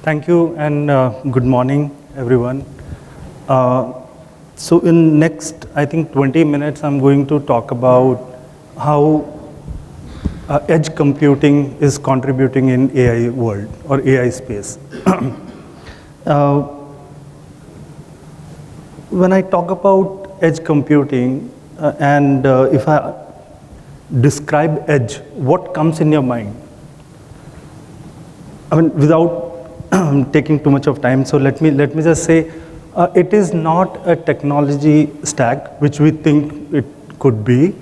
Thank you and good morning, everyone. So in next, I think 20 minutes, I'm going to talk about how edge computing is contributing in AI world or AI space. uh, when I talk about edge computing and if I describe edge, what comes in your mind? I mean, without taking too much of time, so let me just say, it is not a technology stack which we think it could be.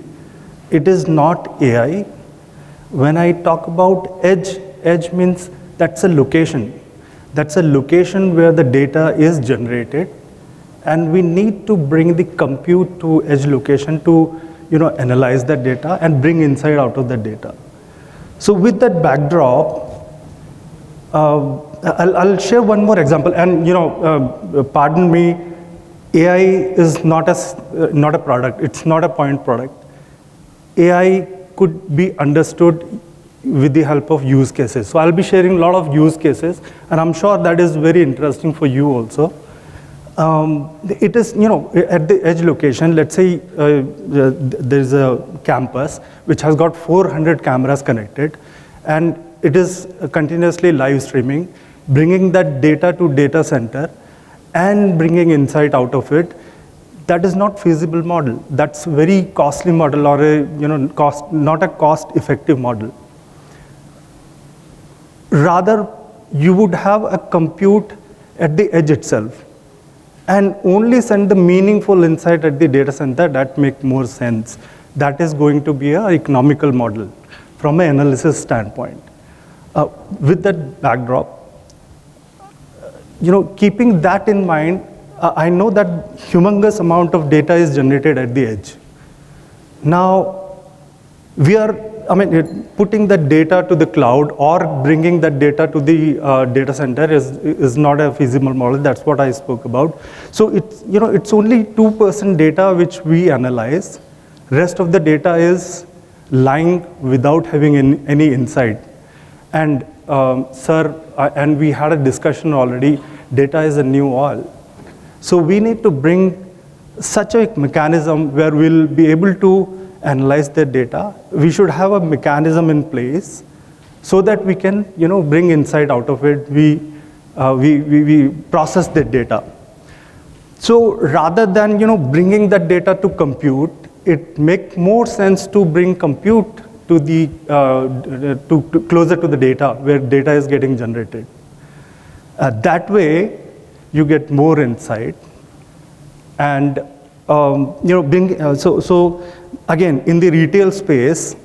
It is not AI. When I talk about edge means that's a location. That's a location where the data is generated, and we need to bring the compute to edge location to analyze that data and bring insight out of that data. So with that backdrop, I'll share one more example, and pardon me, AI is not a product. It's not a point product. AI could be understood with the help of use cases. So I'll be sharing a lot of use cases, and I'm sure that is very interesting for you also. It is, at the edge location, let's say there's a campus which has got 400 cameras connected, and it is continuously live streaming, bringing that data to data center and bringing insight out of it. That is not feasible model. That's very costly model, or not a cost-effective model. Rather, you would have a compute at the edge itself and only send the meaningful insight at the data center. That makes more sense. That is going to be an economical model from an analysis standpoint. With that backdrop, keeping that in mind, I know that humongous amount of data is generated at the edge. Now, we are, putting that data to the cloud or bringing that data to the data center is not a feasible model. That's what I spoke about. So it's only 2% data which we analyze. Rest of the data is lying without having any insight. And and we had a discussion already, data is a new oil. So we need to bring such a mechanism where we'll be able to analyze the data. We should have a mechanism in place so that we can, bring insight out of it. We process the data. So rather than, bringing that data to compute, it makes more sense to bring compute to the to closer to the data where data is getting generated. That way, you get more insight, and so again in the retail space.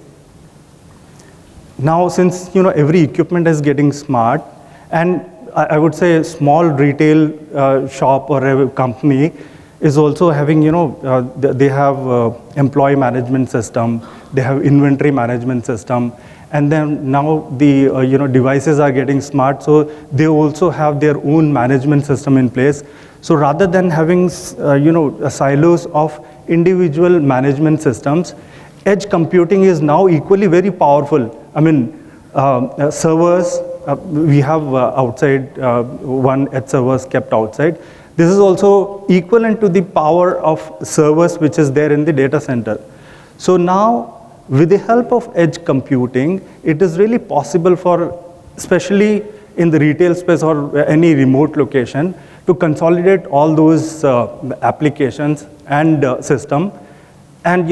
Now, since every equipment is getting smart, and I would say a small retail shop or a company is also having, they have employee management system, they have inventory management system, and then now the devices are getting smart, so they also have their own management system in place. So rather than having silos of individual management systems, edge computing is now equally very powerful. Servers, we have outside, one edge servers kept outside. This is also equivalent to the power of servers which is there in the data center. So now, with the help of edge computing, it is really possible for, especially in the retail space or any remote location, to consolidate all those applications and system. And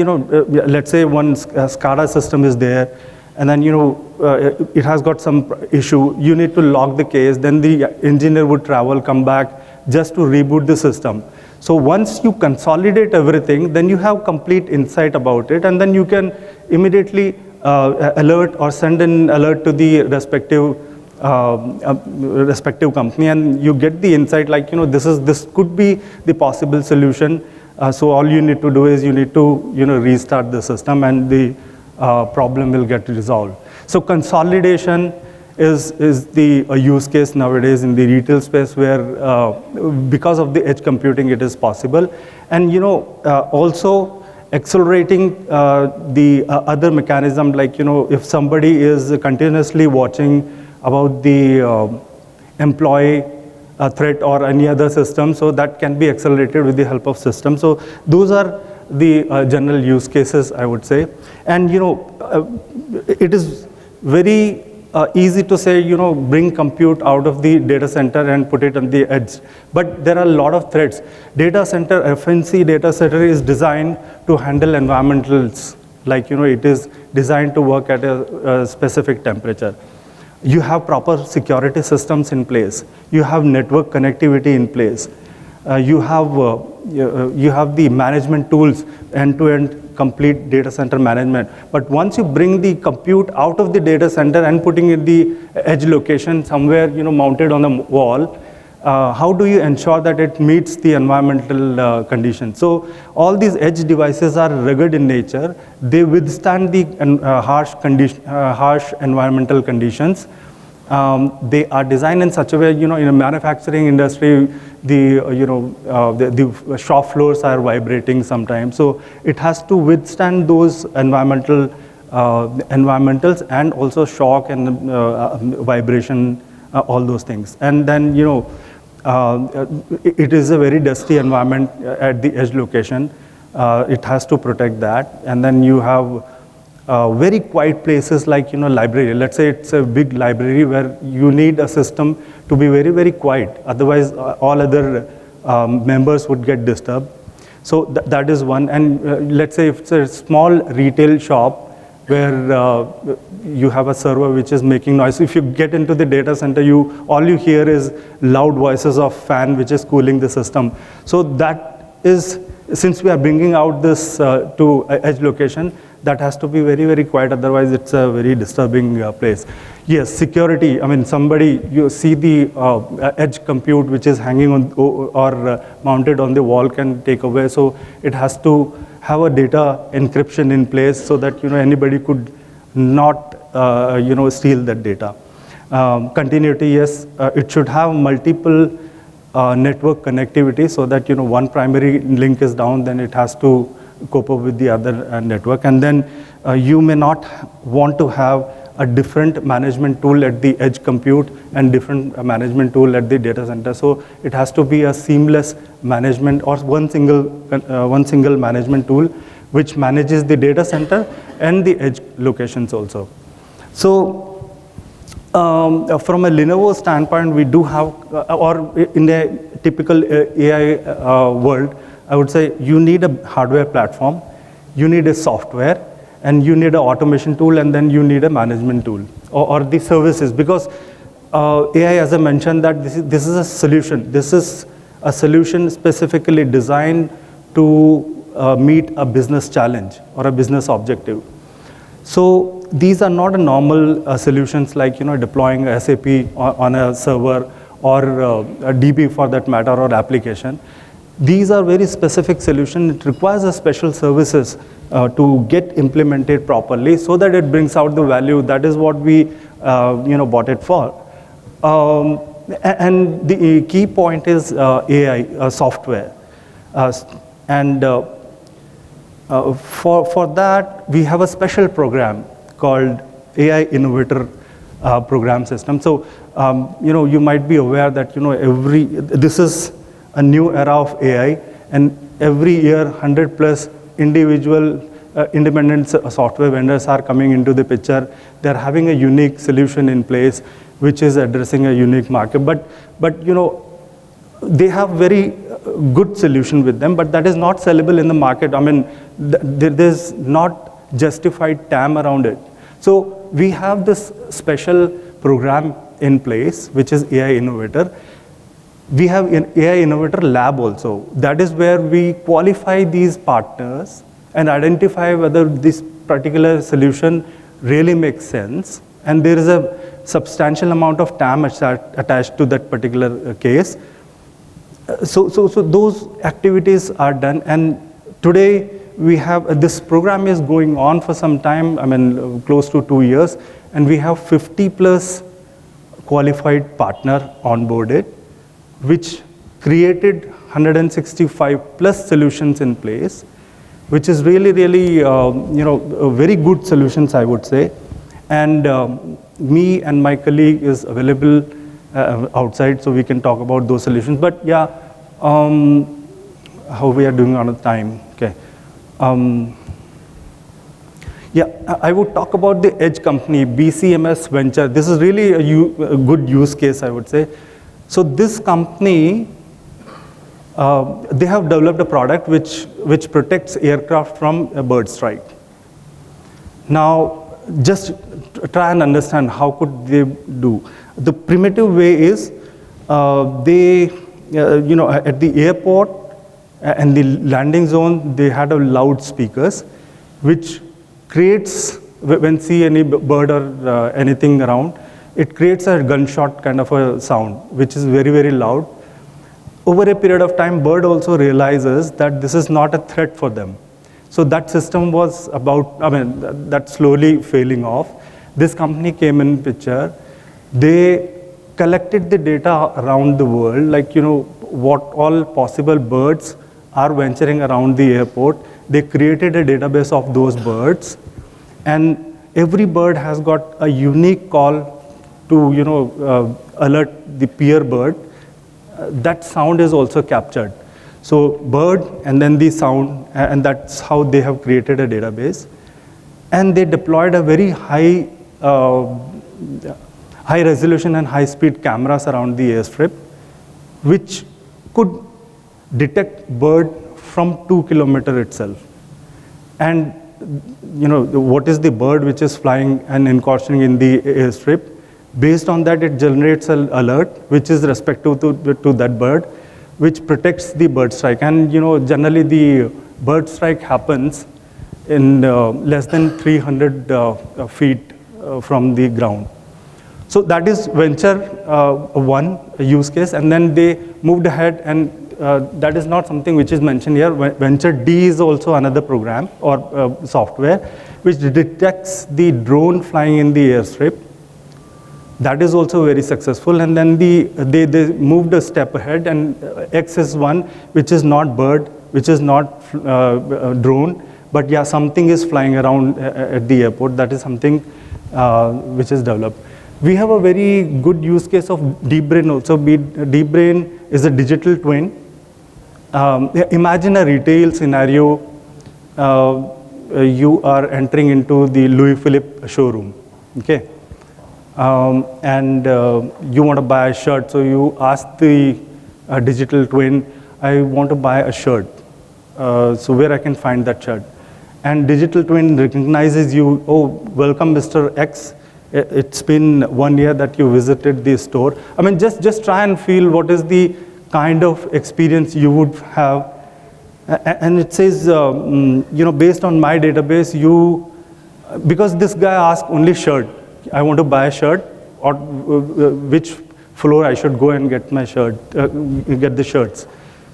let's say one SCADA system is there, and then it has got some issue. You need to log the case. Then the engineer would travel, come back, just to reboot the system. So once you consolidate everything, then you have complete insight about it, and then you can immediately alert or send an alert to the respective company, and you get the insight like, this could be the possible solution. So all you need to do is you need to restart the system, and the problem will get resolved. So consolidation is the use case nowadays in the retail space where because of the edge computing it is possible. And also accelerating the other mechanism, like if somebody is continuously watching about the employee threat or any other system, so that can be accelerated with the help of systems. So those are the general use cases, I would say. And it is very easy to say, bring compute out of the data center and put it on the edge. But there are a lot of threats. Data center, FNC data center is designed to handle environmentals. Like, it is designed to work at a specific temperature. You have proper security systems in place. You have network connectivity in place. You have the management tools, end-to-end complete data center management. But once you bring the compute out of the data center and putting it in the edge location somewhere, mounted on the wall, how do you ensure that it meets the environmental conditions? So all these edge devices are rugged in nature. They withstand the harsh environmental conditions. They are designed in such a way, in a manufacturing industry, the shop floors are vibrating sometimes. So it has to withstand those environmentals and also shock and vibration, all those things. And then, it is a very dusty environment at the edge location. It has to protect that. And then you have very quiet places like, library. Let's say it's a big library where you need a system to be very, very quiet. Otherwise, all other members would get disturbed. So that is one. And let's say if it's a small retail shop where you have a server which is making noise. If you get into the data center, all you hear is loud voices of fan which is cooling the system. So that is, since we are bringing out this to edge location, that has to be very, very quiet. Otherwise, it's a very disturbing place. Yes, security. I mean, you see the edge compute which is hanging on or mounted on the wall can take away. So it has to have a data encryption in place so that anybody could not steal that data. Continuity, yes, it should have multiple network connectivity so that one primary link is down, then it has to cope up with the other network. And then you may not want to have a different management tool at the edge compute and different management tool at the data center. So it has to be a seamless management or one single management tool which manages the data center and the edge locations also. So from a Lenovo standpoint, we do have, or in a typical AI world, I would say you need a hardware platform, you need a software, and you need an automation tool, and then you need a management tool or the services. Because AI, as I mentioned, that this is a solution. This is a solution specifically designed to meet a business challenge or a business objective. So these are not a normal solutions like deploying SAP on a server or a DB for that matter or application. These are very specific solutions. It requires a special services to get implemented properly so that it brings out the value. That is what we bought it for. And the key point is AI software. And for that, we have a special program called AI Innovator Program System. So you might be aware that this is a new era of AI, and every year 100 plus individual independent software vendors are coming into the picture. They're having a unique solution in place which is addressing a unique market. But they have very good solution with them, but that is not sellable in the market. I mean, there's not justified TAM around it. So we have this special program in place, which is AI Innovator. We have an AI Innovator Lab also. That is where we qualify these partners and identify whether this particular solution really makes sense. And there is a substantial amount of TAM attached to that particular case. So those activities are done. And today we have, this program is going on for some time, I mean, close to 2 years. And we have 50 plus qualified partner onboarded, which created 165 plus solutions in place, which is really, really, very good solutions, I would say. And me and my colleague is available outside, so we can talk about those solutions. But yeah, how we are doing on the time, okay. Yeah, I would talk about the Edge company, BCMS Venture. This is really a good use case, I would say. So this company, they have developed a product which protects aircraft from a bird strike. Now, just try and understand how could they do. The primitive way is they, at the airport and the landing zone, they had a loudspeakers, which creates, when see any bird or anything around, it creates a gunshot kind of a sound, which is very, very loud. Over a period of time, bird also realizes that this is not a threat for them. So that system was that slowly failing off. This company came in picture. They collected the data around the world, like, what all possible birds are venturing around the airport. They created a database of those birds, and every bird has got a unique call to, alert the peer bird. That sound is also captured. So bird and then the sound, and that's how they have created a database. And they deployed a very high resolution and high speed cameras around the airstrip, which could detect bird from 2 kilometers itself. And what is the bird which is flying and encroaching in the airstrip? Based on that, it generates an alert, which is respective to that bird, which protects the bird strike. And generally the bird strike happens in less than 300 feet from the ground. So that is venture one use case, and then they moved ahead, and that is not something which is mentioned here. Venture D is also another program or software which detects the drone flying in the airstrip. That is also very successful, and then they moved a step ahead, and X is one which is not bird, which is not drone, but yeah, something is flying around at the airport. That is something which is developed. We have a very good use case of Deep Brain also. Deep Brain is a digital twin. Imagine a retail scenario. You are entering into the Louis Philippe showroom, okay? And you want to buy a shirt, so you ask the digital twin, I want to buy a shirt, so where I can find that shirt? And digital twin recognizes you, oh, welcome Mr. X, it's been 1 year that you visited the store. I mean, just try and feel what is the kind of experience you would have. And it says, based on my database, because this guy asked only shirt, I want to buy a shirt, or which floor I should go and get my shirt, get the shirts.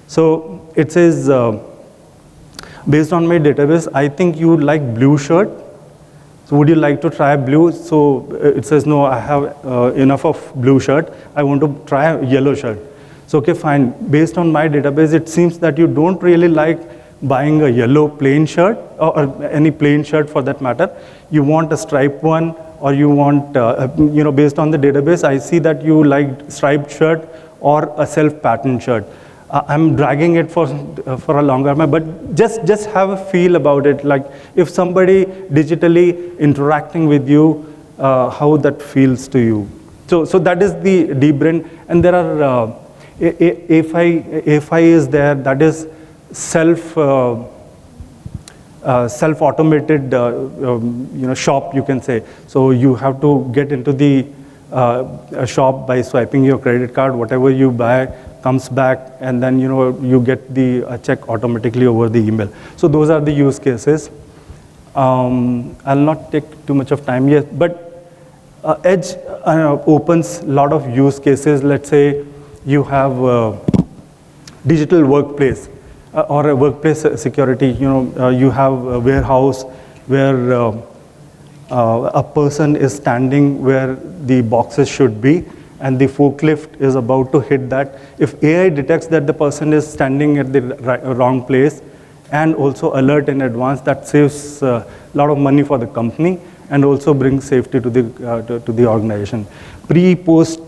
So it says, based on my database, I think you would like blue shirt. So would you like to try blue? So it says, no, I have enough of blue shirt. I want to try a yellow shirt. So okay, fine. Based on my database, it seems that you don't really like buying a yellow plain shirt, or any plain shirt for that matter. You want a striped one, or you want, based on the database, I see that you like striped shirt or a self-patterned shirt. I'm dragging it for a longer time, but just have a feel about it. Like if somebody digitally interacting with you, how that feels to you. So that is the Deep Brain, and there are AFI is there. That is self-automated shop, you can say. So you have to get into the shop by swiping your credit card. Whatever you buy comes back, and then you get the check automatically over the email. So those are the use cases. I'll not take too much of time yet, but Edge opens a lot of use cases. Let's say you have digital workplace. Or a workplace security, you have a warehouse where a person is standing where the boxes should be, and the forklift is about to hit that. If AI detects that the person is standing at the wrong place and also alert in advance, that saves a lot of money for the company. and also bring safety to the organization. Pre-post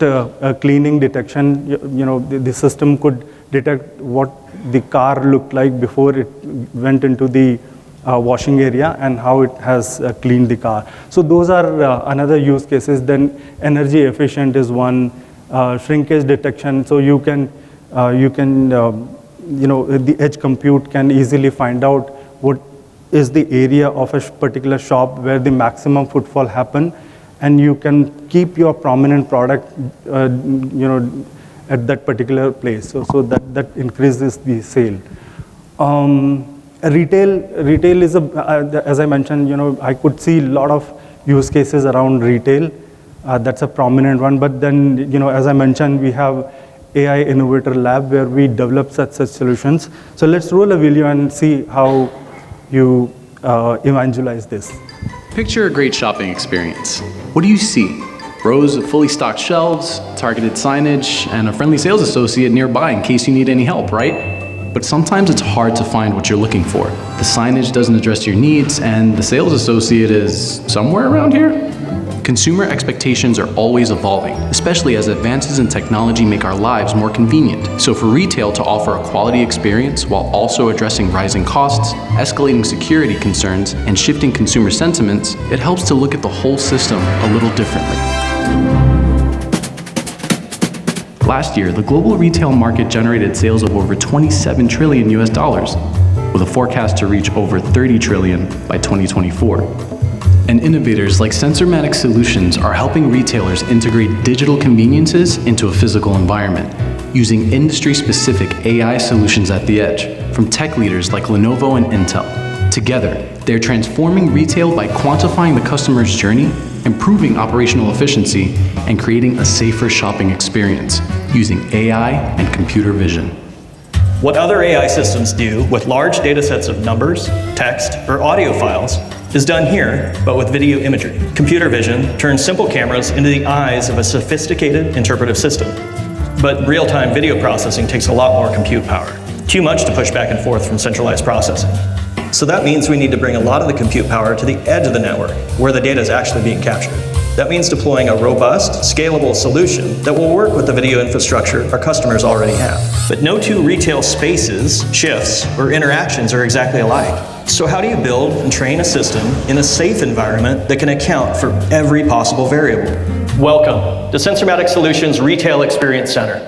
cleaning detection, the system could detect what the car looked like before it went into the washing area and how it has cleaned the car. So those are another use cases. Then energy efficient is one, shrinkage detection. So the edge compute can easily find out what is the area of a particular shop where the maximum footfall happen, and you can keep your prominent product at that particular place. So that increases the sale. Retail is as I mentioned, I could see a lot of use cases around retail. That's a prominent one. But then, as I mentioned, we have AI Innovator Lab where we develop such solutions. So let's roll a video and see how you evangelize this. Picture a great shopping experience. What do you see? Rows of fully stocked shelves, targeted signage, and a friendly sales associate nearby in case you need any help, right? But sometimes it's hard to find what you're looking for. The signage doesn't address your needs, and the sales associate is somewhere around here? Consumer expectations are always evolving, especially as advances in technology make our lives more convenient. So for retail to offer a quality experience while also addressing rising costs, escalating security concerns, and shifting consumer sentiments, it helps to look at the whole system a little differently. Last year, the global retail market generated sales of over 27 trillion US dollars, with a forecast to reach over 30 trillion by 2024. And innovators like Sensormatic Solutions are helping retailers integrate digital conveniences into a physical environment, using industry-specific AI solutions at the edge, from tech leaders like Lenovo and Intel. Together, they're transforming retail by quantifying the customer's journey, improving operational efficiency, and creating a safer shopping experience, using AI and computer vision. What other AI systems do with large data sets of numbers, text, or audio files is done here, but with video imagery. Computer vision turns simple cameras into the eyes of a sophisticated interpretive system. But real-time video processing takes a lot more compute power. Too much to push back and forth from centralized processing. So that means we need to bring a lot of the compute power to the edge of the network, where the data is actually being captured. That means deploying a robust, scalable solution that will work with the video infrastructure our customers already have. But no two retail spaces, shifts, or interactions are exactly alike. So how do you build and train a system in a safe environment that can account for every possible variable? Welcome to Sensormatic Solutions Retail Experience Center.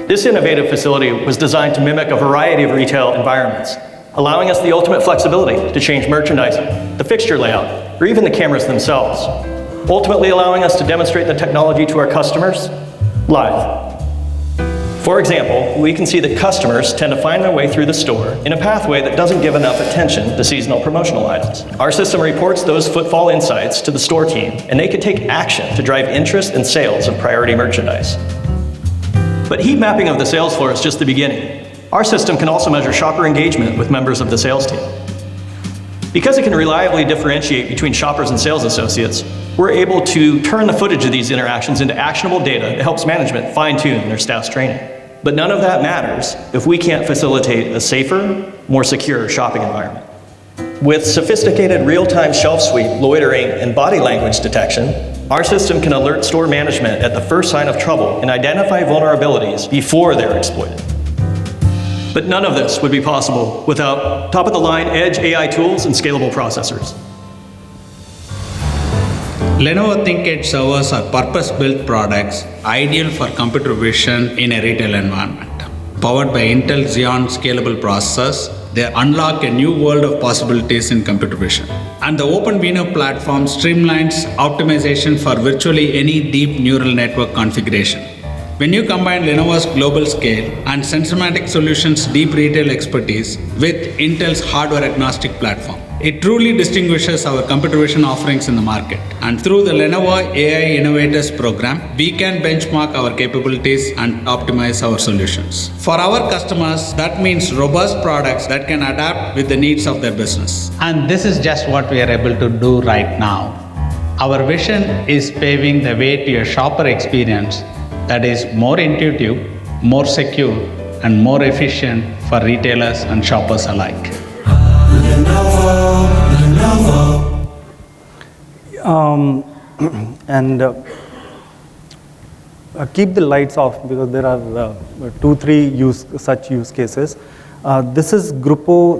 This innovative facility was designed to mimic a variety of retail environments, allowing us the ultimate flexibility to change merchandising, the fixture layout, or even the cameras themselves, ultimately allowing us to demonstrate the technology to our customers live. For example, we can see that customers tend to find their way through the store in a pathway that doesn't give enough attention to seasonal promotional items. Our system reports those footfall insights to the store team, and they can take action to drive interest and sales of priority merchandise. But heat mapping of the sales floor is just the beginning. Our system can also measure shopper engagement with members of the sales team. Because it can reliably differentiate between shoppers and sales associates, we're able to turn the footage of these interactions into actionable data that helps management fine-tune their staff's training. But none of that matters if we can't facilitate a safer, more secure shopping environment. With sophisticated real-time shelf sweep, loitering, and body language detection, our system can alert store management at the first sign of trouble and identify vulnerabilities before they're exploited. But none of this would be possible without top-of-the-line edge AI tools and scalable processors. Lenovo ThinkEdge servers are purpose-built products ideal for computer vision in a retail environment. Powered by Intel Xeon scalable processors, they unlock a new world of possibilities in computer vision. And the OpenVINO platform streamlines optimization for virtually any deep neural network configuration. When you combine Lenovo's global scale and Sensormatic Solutions' deep retail expertise with Intel's hardware-agnostic platform, it truly distinguishes our computer vision offerings in the market. And through the Lenovo AI Innovators program, we can benchmark our capabilities and optimize our solutions. For our customers, that means robust products that can adapt with the needs of their business. And this is just what we are able to do right now. Our vision is paving the way to a shopper experience that is more intuitive, more secure, and more efficient for retailers and shoppers alike. And keep the lights off because there are 2-3 such use cases. This is Gruponza,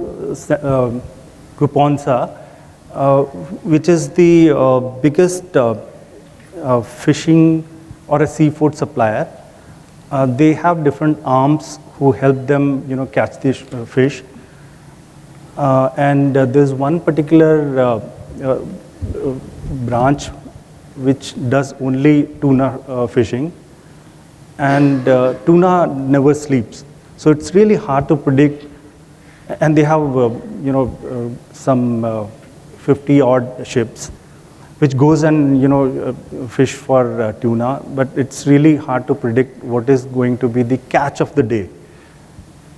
which is the biggest fishing or a seafood supplier. They have different arms who help them, catch the fish. And there's one particular branch which does only tuna fishing, and tuna never sleeps. So it's really hard to predict, and they have some 50 odd ships which goes and fish for tuna, but it's really hard to predict what is going to be the catch of the day.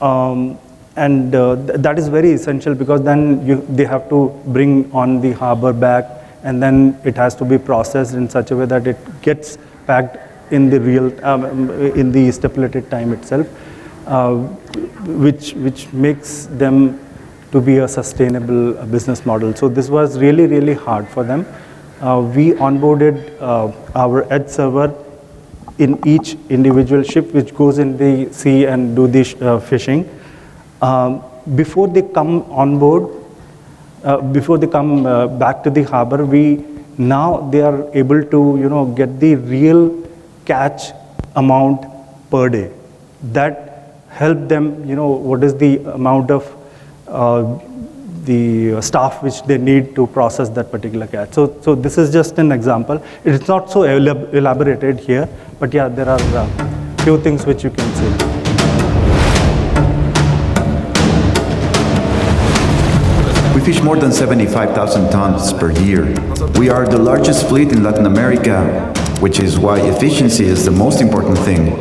And that is very essential because then they have to bring on the harbor back, and then it has to be processed in such a way that it gets packed in the in the stipulated time itself, which makes them to be a sustainable business model. So this was really, really hard for them. We onboarded our edge server in each individual ship which goes in the sea and do the fishing. Before they come on board, before they come back to the harbor, now they are able to get the real catch amount per day. That help them what is the amount of the staff which they need to process that particular catch. So this is just an example. It's not so elaborated here, but yeah, there are few things which you can see. We fish more than 75,000 tons per year. We are the largest fleet in Latin America, which is why efficiency is the most important thing.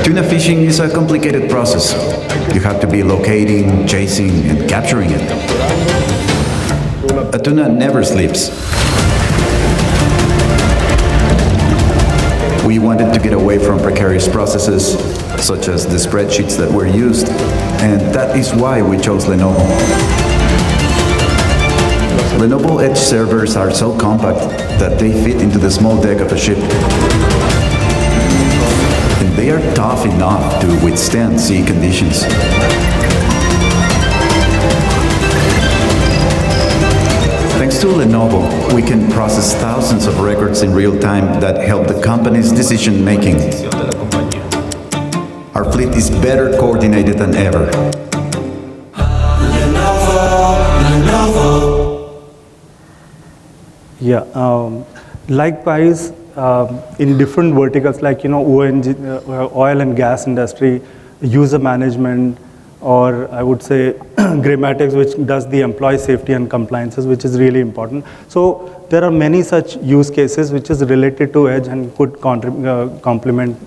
Tuna fishing is a complicated process. You have to be locating, chasing, and capturing it. A tuna never sleeps. We wanted to get away from precarious processes, such as the spreadsheets that were used, and that is why we chose Lenovo. Lenovo Edge servers are so compact that they fit into the small deck of a ship. And they are tough enough to withstand sea conditions. Thanks to Lenovo, we can process thousands of records in real time that help the company's decision making. Our fleet is better coordinated than ever. Lenovo. Yeah, likewise, in different verticals like ONG, oil and gas industry, user management, or I would say Grammatics, which does the employee safety and compliances, which is really important. So there are many such use cases which is related to Edge and could complement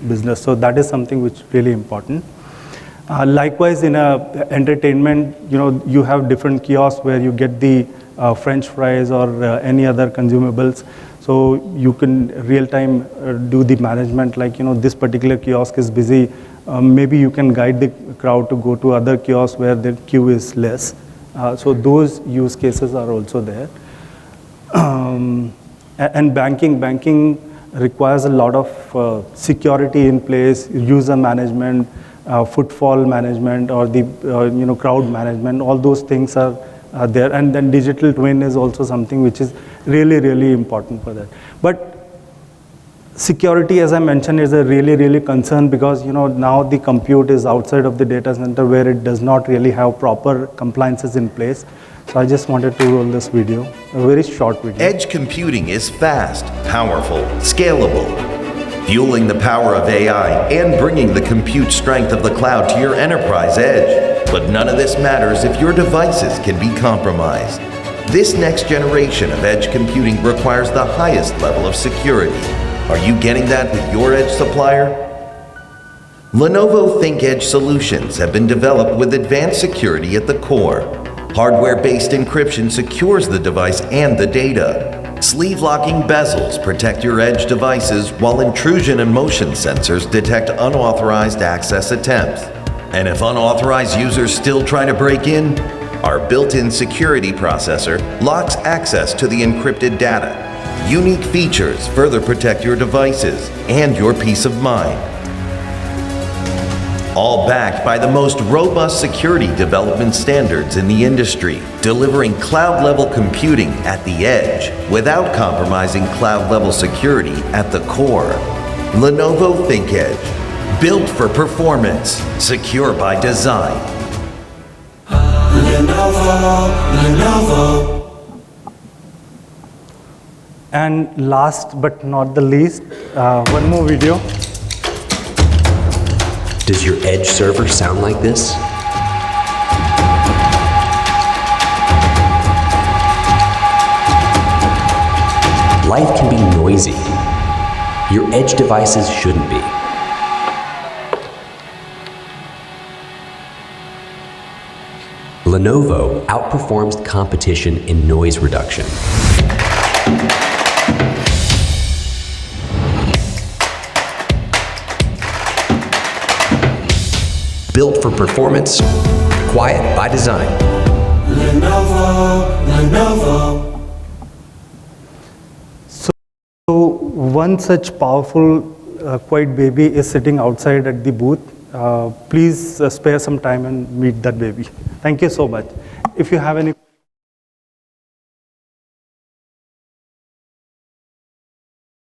business. So that is something which is really important. Likewise, in entertainment, you have different kiosks where you get the French fries or any other consumables. So you can real time do the management, like this particular kiosk is busy. Maybe you can guide the crowd to go to other kiosks where the queue is less. So those use cases are also there. And banking requires a lot of security in place, user management, footfall management, or the crowd management. All those things are there. And then digital twin is also something which is really, really important for that. But security, as I mentioned, is a really, really concern because now the compute is outside of the data center where it does not really have proper compliances in place. So I just wanted to roll this video, a very short video. Edge computing is fast, powerful, scalable, fueling the power of AI and bringing the compute strength of the cloud to your enterprise edge. But none of this matters if your devices can be compromised. This next generation of edge computing requires the highest level of security. Are you getting that with your edge supplier? Lenovo ThinkEdge solutions have been developed with advanced security at the core. Hardware-based encryption secures the device and the data. Sleeve-locking bezels protect your edge devices while intrusion and motion sensors detect unauthorized access attempts. And if unauthorized users still try to break in, Our built-in security processor locks access to the encrypted data. Unique features further protect your devices and your peace of mind. All backed by the most robust security development standards in the industry, delivering cloud-level computing at the edge without compromising cloud-level security at the core. Lenovo ThinkEdge, built for performance, secure by design. Lenovo. And last but not the least, one more video. Does your edge server sound like this? Life can be noisy. Your edge devices shouldn't be. Lenovo outperforms the competition in noise reduction. Built for performance, quiet by design. Lenovo. So one such powerful, quiet baby is sitting outside at the booth. Please spare some time and meet that baby. Thank you so much. If you have any